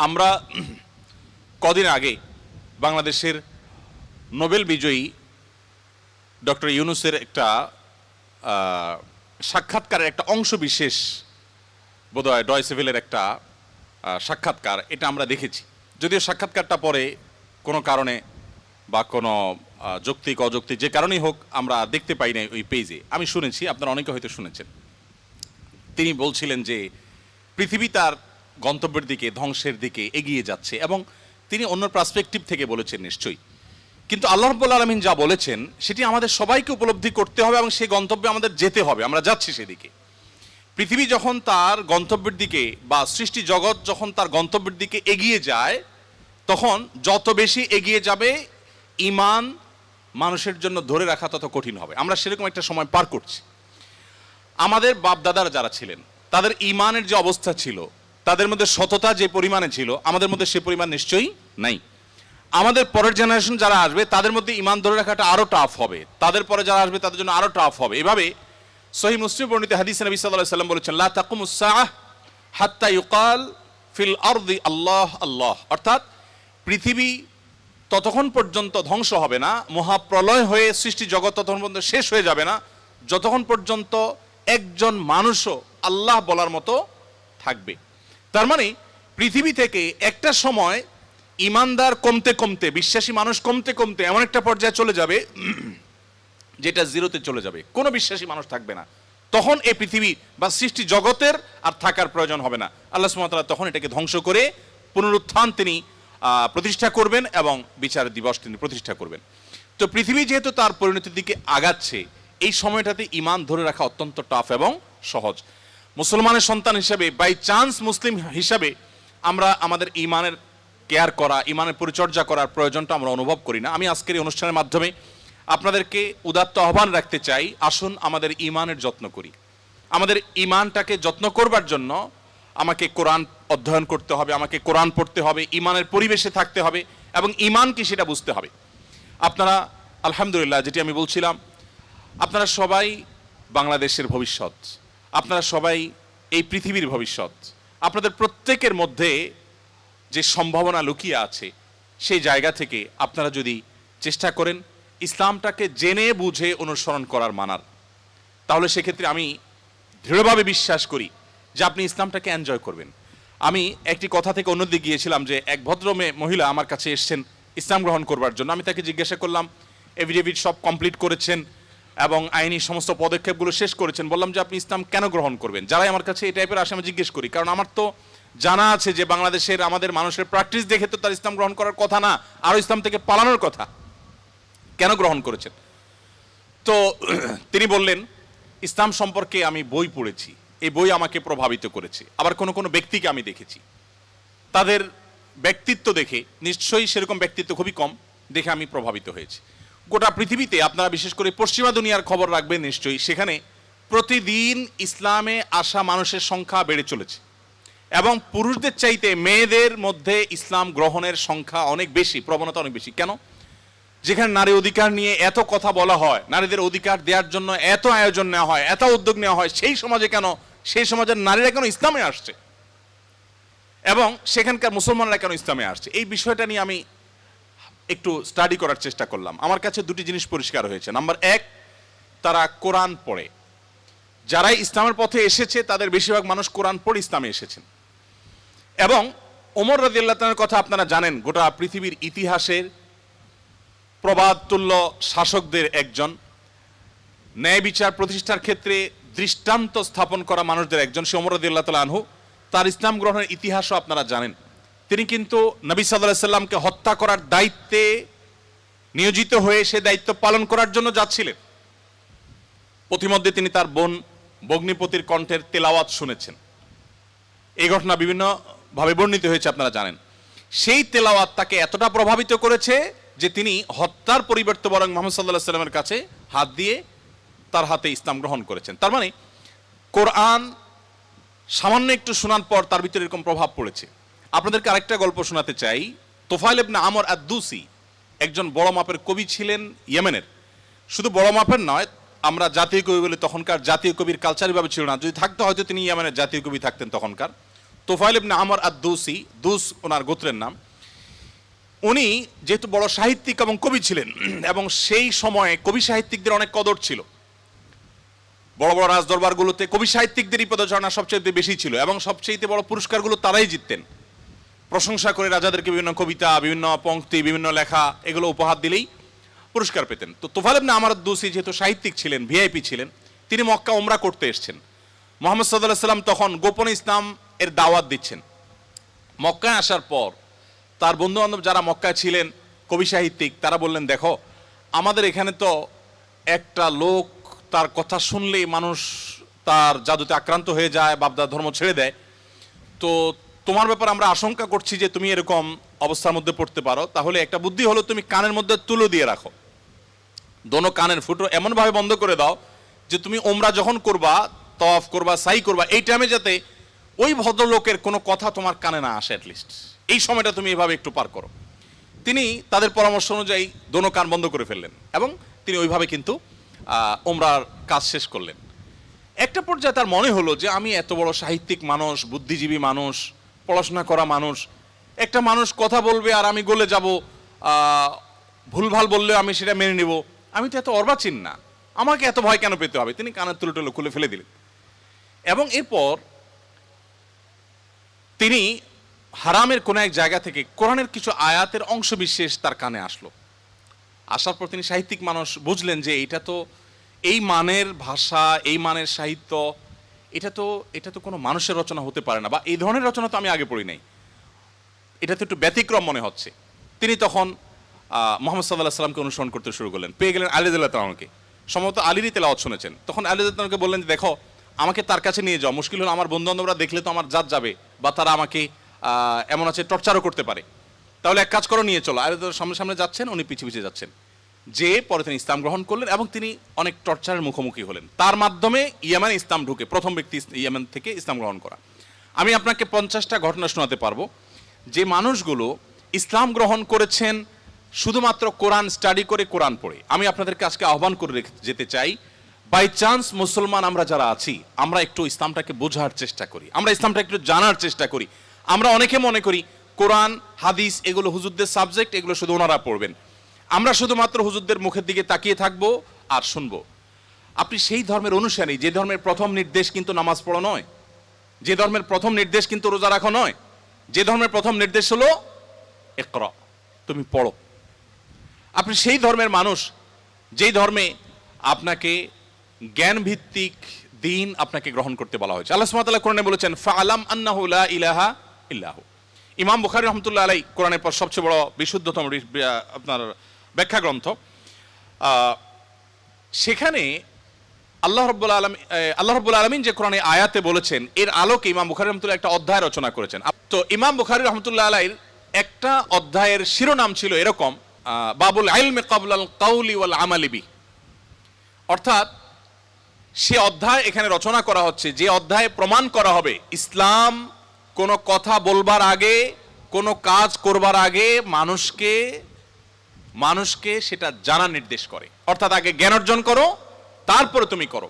আমরা কদিন আগে বাংলাদেশের নোবেল বিজয়ী ডক্টর ইউনূসের একটা সাক্ষাৎকারের একটা অংশ বিশেষ বোধহয় ডয়েচে ভেলের একটা সাক্ষাৎকার, এটা আমরা দেখেছি। যদিও সাক্ষাৎকারটা পরে কোনো কারণে বা কোনো যৌক্তিক অযৌক্তিক যে কারণেই হোক আমরা দেখতে পাই নাই ওই পেজে। আমি শুনেছি, আপনারা অনেকে হয়তো শুনেছেন। তিনি বলছিলেন যে পৃথিবী তার গন্তব্যের দিকে, ধ্বংসের দিকে এগিয়ে যাচ্ছে, এবং তিনি অন্য পার্সপেক্টিভ থেকে বলেছেন নিশ্চয়ই। কিন্তু আল্লাহ রাব্বুল আলামিন যা বলেছেন সেটি আমাদের সবাইকে উপলব্ধি করতে হবে এবং সেই গন্তব্যে আমাদের যেতে হবে। আমরা যাচ্ছি সেদিকে। পৃথিবী যখন তার গন্তব্যের দিকে বা সৃষ্টি জগৎ যখন তার গন্তব্যের দিকে এগিয়ে যায়, তখন যত বেশি এগিয়ে যাবে ঈমান মানুষের জন্য ধরে রাখা তত কঠিন হবে। আমরা সেরকম একটা সময় পার করছি। আমাদের বাপদাদারা যারা ছিলেন তাদের ঈমানের যে অবস্থা ছিল, তাদের মধ্যে সততা যে পরিমাণে ছিল, আমাদের মধ্যে সে পরিমাণ নিশ্চয়ই নাই। আমাদের পরের জেনারেশন যারা আসবে তাদের মধ্যে ঈমান ধরে রাখাটা আরো টাফ হবে, তাদের পরে যারা আসবে তাদের জন্য আরো টাফ হবে। এভাবে সহিহ মুসলিম বর্ণিত হাদিসে নবী সাল্লাল্লাহু আলাইহি ওয়াসাল্লাম বলেছেন, লা তাকুমুস সাআহ হাত্তা ইউকাল ফিল আরদি আল্লাহ আল্লাহ। অর্থাৎ পৃথিবী ততক্ষণ পর্যন্ত ধ্বংস হবে না, মহাপ্রলয় হয়ে সৃষ্টি জগৎ ততক্ষণ পর্যন্ত শেষ হয়ে যাবে না, যতক্ষণ পর্যন্ত একজন মানুষও আল্লাহ বলার মতো থাকবে। তার মানে পৃথিবী থেকে একটা সময় ইমানদার কমতে কমতে, বিশ্বাসী মানুষ কমতে কমতে এমন একটা পর্যায়ে চলে যাবে যেটা জিরোতে চলে যাবে, কোনো বিশ্বাসী মানুষ থাকবে না। তখন এই পৃথিবী বা সৃষ্টি জগতের আর থাকার প্রয়োজন হবে না। আল্লাহ সুবহানাহু ওয়া তাআলা তখন এটাকে ধ্বংস করে পুনরুত্থান তিনি প্রতিষ্ঠা করবেন এবং বিচার দিবস তিনি প্রতিষ্ঠা করবেন। তো পৃথিবী যেহেতু তার পরিণতির দিকে আগাচ্ছে, এই সময়টাতে ঈমান ধরে রাখা অত্যন্ত টাফ এবং সহজ। মুসলমানের সন্তান হিসাবে, বাই চান্স মুসলিম হিসাবে আমরা আমাদের ঈমানের কেয়ার করা, ঈমানের পরিচর্যা করার প্রয়োজনটা আমরা অনুভব করি না। আমি আজকের এই অনুষ্ঠানের মাধ্যমে আপনাদেরকে উদাত্ত আহ্বান রাখতে চাই, আসুন আমাদের ঈমানের যত্ন করি। আমাদের ঈমানটাকে যত্ন করবার জন্য আমাকে কোরআন অধ্যয়ন করতে হবে, আমাকে কোরআন পড়তে হবে, ঈমানের পরিবেশে থাকতে হবে এবং ঈমান কি সেটা বুঝতে হবে। আপনারা আলহামদুলিল্লাহ, যেটি আমি বলছিলাম, আপনারা সবাই বাংলাদেশের ভবিষ্যৎ, আপনারা সবাই এই পৃথিবীর ভবিষ্যৎ। আপনাদের প্রত্যেকের মধ্যে যে সম্ভাবনা লুকিয়ে আছে, সেই জায়গা থেকে আপনারা যদি চেষ্টা করেন ইসলামটাকে জেনে বুঝে অনুসরণ করার মানার, তাহলে সেক্ষেত্রে আমি দৃঢ়ভাবে বিশ্বাস করি যে আপনি ইসলামটাকে এনজয় করবেন। আমি একটি কথা থেকে অন্যদিকে গিয়েছিলাম যে এক ভদ্র মহিলা আমার কাছে এসেছেন ইসলাম গ্রহণ করবার জন্য। আমি তাকে জিজ্ঞাসা করলাম, এফিডেভিট সব কমপ্লিট করেছেন এবং আইনি সমস্ত পদক্ষেপগুলো শেষ করেছেন, বললাম যে আপনি ইসলাম কেন গ্রহণ করবেন? যারাই আমার কাছে এই টাইপের আসে আমি জিজ্ঞেস করি, কারণ আমার তো জানা আছে যে বাংলাদেশের আমাদের মানুষের প্র্যাকটিস দেখে তো তার ইসলাম গ্রহণ করার কথা না, আরও ইসলাম থেকে পালানোর কথা। কেন গ্রহণ করেছেন? তো তিনি বললেন, ইসলাম সম্পর্কে আমি বই পড়েছি, এই বই আমাকে প্রভাবিত করেছে। আবার কোনো কোনো ব্যক্তিকে আমি দেখেছি, তাদের ব্যক্তিত্ব দেখে, নিশ্চয়ই সেরকম ব্যক্তিত্ব খুবই কম, দেখে আমি প্রভাবিত হয়েছি। গোটা পৃথিবীতে আপনারা বিশেষ করে পশ্চিমা দুনিয়ার খবর রাখবেন নিশ্চয়ই, সেখানে প্রতিদিন ইসলামে আসা মানুষের সংখ্যা বেড়ে চলেছে এবং পুরুষদের চাইতে মেয়েদের মধ্যে ইসলাম গ্রহণের সংখ্যা অনেক বেশি, প্রবণতা অনেক বেশি। কেন? যেখানে নারী অধিকার নিয়ে এত কথা বলা হয়, নারীদের অধিকার দেওয়ার জন্য এত আয়োজন নেওয়া হয়, এত উদ্যোগ নেওয়া হয়, সেই সমাজে কেন, সেই সমাজের নারীরা কেন ইসলামে আসছে এবং সেখানকার মুসলমানরা কেন ইসলামে আসছে, এই বিষয়টা নিয়ে আমি একটু স্টাডি করার চেষ্টা করলাম। আমার কাছে দুটি জিনিস পরিষ্কার হয়েছে। নাম্বার এক, তারা কোরআন পড়ে। যারাই ইসলামের পথে এসেছে তাদের বেশিরভাগ মানুষ কোরআন পড়ে ইসলামে এসেছেন। এবং ওমর রাদিয়াল্লাহু তাআলার কথা আপনারা জানেন, গোটা পৃথিবীর ইতিহাসের প্রবাদতুল্য শাসকদের একজন, ন্যায় বিচার প্রতিষ্ঠার ক্ষেত্রে দৃষ্টান্ত স্থাপন করা মানুষদের একজন, সে ওমর রাদিয়াল্লাহু তাআলা আনহু। তার ইসলাম গ্রহণের ইতিহাসও আপনারা জানেন। তিনি কিন্তু নবী সাল্লাল্লাহু আলাইহি সাল্লামকে হত্যা করার দায়িত্বে নিয়োজিত হয়ে সে দায়িত্ব পালন করার জন্য যাচ্ছিলেন। প্রতিমধ্যে তিনি তার বোন বগ্নিপতির কণ্ঠের তেলাওয়াত শুনেছেন। এই ঘটনা বিভিন্নভাবে বর্ণিত হয়েছে, আপনারা জানেন। সেই তেলাওয়াত তাকে এতটা প্রভাবিত করেছে যে তিনি হত্যার পরিবর্তে বরং মুহাম্মদ সাল্লাল্লাহু আলাইহি সাল্লামের কাছে হাত দিয়ে তার হাতে ইসলাম গ্রহণ করেছেন। তার মানে কোরআন সামান্য একটু শোনার পর তার ভিতরে এরকম প্রভাব পড়েছে। আপনাদেরকে আরেকটা গল্প শোনাতে চাই। তোফাইল ইবনে আমর আদ-দুসি একজন বড় মাপের কবি ছিলেন ইয়েমেনের। শুধু বড় মাপের নয়, আমরা জাতীয় কবি বলে, তখনকার জাতীয় কবির কালচারভাবে ছিল না, যদি থাকতো হয়তো তিনি ইয়েমেনের জাতীয় কবি থাকতেন তখনকার। তোফাইল ইবনে আমর আদ-দুসি, দুস ওনার গোত্রের নাম। উনি যেহেতু বড় সাহিত্যিক এবং কবি ছিলেন, এবং সেই সময়ে কবি সাহিত্যিকদের অনেক কদর ছিল। বড় বড় রাজদরবারগুলোতে কবি সাহিত্যিকদেরই পদচারণা সবচেয়ে বেশি ছিল, এবং সবচেয়ে বড় পুরস্কারগুলো তারাই জিততেন। প্রশংসা করে রাজাদেরকে বিভিন্ন কবিতা, বিভিন্ন পংক্তি, বিভিন্ন লেখা এগুলো উপহার দিলেই পুরস্কার পেতেন। তো তোফাইল ইবনে আমর আদ-দুসি যেহেতু সাহিত্যিক ছিলেন, ভিআইপি ছিলেন, তিনি মক্কা উমরা করতে এসেছেন। মুহাম্মদ সাল্লাল্লাহু আলাইহি সাল্লাম তখন গোপনে ইসলাম এর দাওয়াত দিচ্ছেন। মক্কায় আসার পর তার বন্ধু বান্ধব যারা মক্কায় ছিলেন কবি সাহিত্যিক, তারা বললেন, দেখো আমাদের এখানে তো একটা লোক, তার কথা শুনলেই মানুষ তার জাদুতে আক্রান্ত হয়ে যায়, বাপদার ধর্ম ছেড়ে দেয়। তো তোমার ব্যাপারে আমরা আশঙ্কা করছি যে তুমি এরকম অবস্থার মধ্যে পড়তে পারো। তাহলে একটা বুদ্ধি হলো, তুমি কানের মধ্যে তুলো দিয়ে রাখো, দোনো কানের ফুটো এমনভাবে বন্ধ করে দাও যে তুমি ওমরা যখন করবা, তওয়াফ করবা, সাই করবা, এই টাইমে যাতে ওই ভদ্রলোকের কোনো কথা তোমার কানে না আসে, অ্যাটলিস্ট এই সময়টা তুমি এভাবে একটু পার করো। তিনি তাদের পরামর্শ অনুযায়ী দোনো কান বন্ধ করে ফেললেন, এবং তিনি ওইভাবে কিন্তু ওমরার কাজ শেষ করলেন। একটা পর্যায়ে তার মনে হলো যে আমি এত বড় সাহিত্যিক মানুষ, বুদ্ধিজীবী মানুষ, পড়াশোনা করা মানুষ, একটা মানুষ কথা বলবে আর আমি গলে যাব, ভুলভাল বললে আমি সেটা মেনে নেব, আমি তো এত অর্বাচীন না, আমাকে এত ভয় কেন পেতে হবে। তিনি কানের তুলো টুলো খুলে ফেলে দিলেন, এবং এরপর তিনি হারামের কোন এক জায়গা থেকে কোরআনের কিছু আয়াতের অংশ বিশেষ তার কানে আসলো। আসার পর তিনি সাহিত্যিক মানুষ, বুঝলেন যে এটা তো এই মানের ভাষা, এই মানের সাহিত্য, এটা তো কোনো মানুষের রচনা হতে পারে না, বা এই ধরনের রচনা তো আমি আগে পড়ি নাই, এটা তো একটু ব্যতিক্রম মনে হচ্ছে। তিনি তখন মুহাম্মদ সাল্লাল্লাহু আলাইহি সাল্লামকে অনুসরণ করতে শুরু করলেন। পেয়ে গেলেন আলী রাদিয়াল্লাহু তাআলাকে, সম্ভবত আলীরই তেলাওয়াত শুনেছেন। তখন আলী রাদিয়াল্লাহু তাআলাকে বললেন যে দেখো আমাকে তার কাছে নিয়ে যাও, মুশকিল হলো আমার বন্ধু বান্ধবরা দেখলে তো আমার জাত যাবে, বা তারা আমাকে এমন আছে টর্চারও করতে পারে। তাহলে এক কাজ করো, নিয়ে চলো। আলী রাদিয়াল্লাহু সামনে সামনে যাচ্ছেন, উনি পিছিয়ে পিছিয়ে যাচ্ছেন। যে পরে তিনি ইসলাম গ্রহণ করলেন, এবং তিনি অনেক টর্চারের মুখোমুখি হলেন। তার মাধ্যমে ইয়েমেনে ইসলাম ঢুকে প্রথম ব্যক্তি ইয়েমেন থেকে ইসলাম গ্রহণ করা। আমি আপনাকে 50টা ঘটনা শোনাতে পারবো যে মানুষগুলো ইসলাম গ্রহণ করেছেন শুধুমাত্র কোরআন স্টাডি করে, কোরআন পড়ে। আমি আপনাদেরকে আজকে আহ্বান করে যেতে চাই, বাই চান্স মুসলমান আমরা যারা আছি, আমরা একটু ইসলামটাকে বোঝার চেষ্টা করি, আমরা ইসলামটা একটু জানার চেষ্টা করি। আমরা অনেকে মনে করি কোরআন হাদিস এগুলো হুজুরদের সাবজেক্ট, এগুলো শুধু ওনারা পড়বেন, আমরা শুধুমাত্র হুজুরদের মুখের দিকে তাকিয়ে থাকবো আর শুনবো। আপনি সেই ধর্মের অনুসারী, যে ধর্মের প্রথম নির্দেশ কিন্তু নামাজ পড়া নয়, যে ধর্মের প্রথম নির্দেশ কিন্তু রোজা রাখা নয়, যে ধর্মের প্রথম নির্দেশ হলো ইকরা, তুমি পড়ো। আপনি সেই ধর্মের মানুষ যেই ধর্মে আপনাকে জ্ঞান ভিত্তিক দিন আপনাকে গ্রহণ করতে বলা হয়েছে। আল্লাহ সুবহানাহু ওয়া তাআলা কোরআনে বলেছেন ফাআলাম আন্নাহু লা ইলাহা ইল্লাহু। ইমাম বুখারী রাহমাতুল্লাহ আলাইহি কোরআনের পর সবচেয়ে বড় বিশুদ্ধতম আপনার ব্যাখ্যা গ্রন্থ, সেখানে আল্লাহ রাব্বুল আলামিন যে কোরআনে আয়াতে বলেছেন, এর আলোকে ইমাম বুখারী রাহমাতুল্লাহ একটা অধ্যায় রচনা করেছেন। তো ইমাম বুখারী রাহমাতুল্লাহ আলাইহির একটা অধ্যায়ের শিরোনাম ছিল এরকম, বাবুল ইলমি ক্বাবলাল কাউলি ওয়াল আমালি বি। অর্থাৎ সে অধ্যায় এখানে রচনা করা হচ্ছে, যে অধ্যায়ে প্রমাণ করা হবে ইসলাম কোনো কথা বলবার আগে, কোনো কাজ করবার আগে মানুষকে সেটা জানার নির্দেশ করে। অর্থাৎ আগে জ্ঞান অর্জন করো, তারপরে তুমি করো।